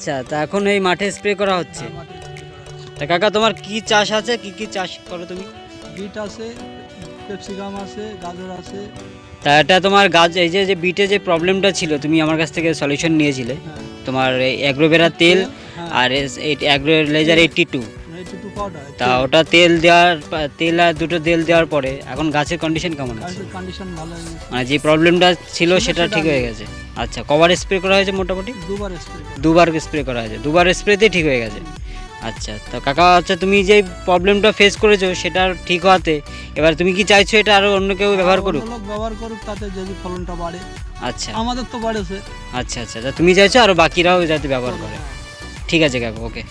আচ্ছা, তা এখন এই মাঠে স্প্রে করা হচ্ছে। তা কাকা তোমার কি চাষ আছে, কি কি চাষ করো তুমি? বিট আছে, ক্যাপসিকাম আছে, গাজর আছে। তা এটা তোমার গাছ, এই যে যে বিটে যে প্রবলেমটা ছিল, তুমি আমার কাছ থেকে সলিউশন নিয়েছিলে, হ্যাঁ, তোমার এই অ্যাগ্রোভেরা তেল হ্যাঁ, আর অ্যাগ্রো লেজার 82। 82 পাউডার। তা ওটা তেল দেওয়ার তেল আর দুটো তেল দেওয়ার পরে এখন গাছের কন্ডিশন কেমন আছে? গাছের কন্ডিশন ভালো হয়ে গেছে। মানে যে প্রবলেমটা ছিল সেটা সেটা ঠিক হয়ে নেই। গেছে। আচ্ছা, কবার স্প্রে করা হয়েছে মোটামুটি? দুবার স্প্রে। দুবার স্প্রে করা হয়েছে, দুবার স্প্রেতেই ঠিক হয়ে গেছে। আচ্ছা, তো কাকা আচ্ছা, তুমি যে প্রবলেমটা ফেস করেছো সেটা ঠিক হওয়াতে এবার তুমি কি চাইছো এটা আরও অন্য কেউ ব্যবহার করুক? লোক ব্যবহার করুক, তাতে যদি ফলনটা বাড়ে। আচ্ছা আমাদের তো বাড়েছে। আচ্ছা আচ্ছা, তা তুমি চাইছো আরও বাকিরাও যাতে ব্যবহার করে। ঠিক আছে কাকা, ওকে।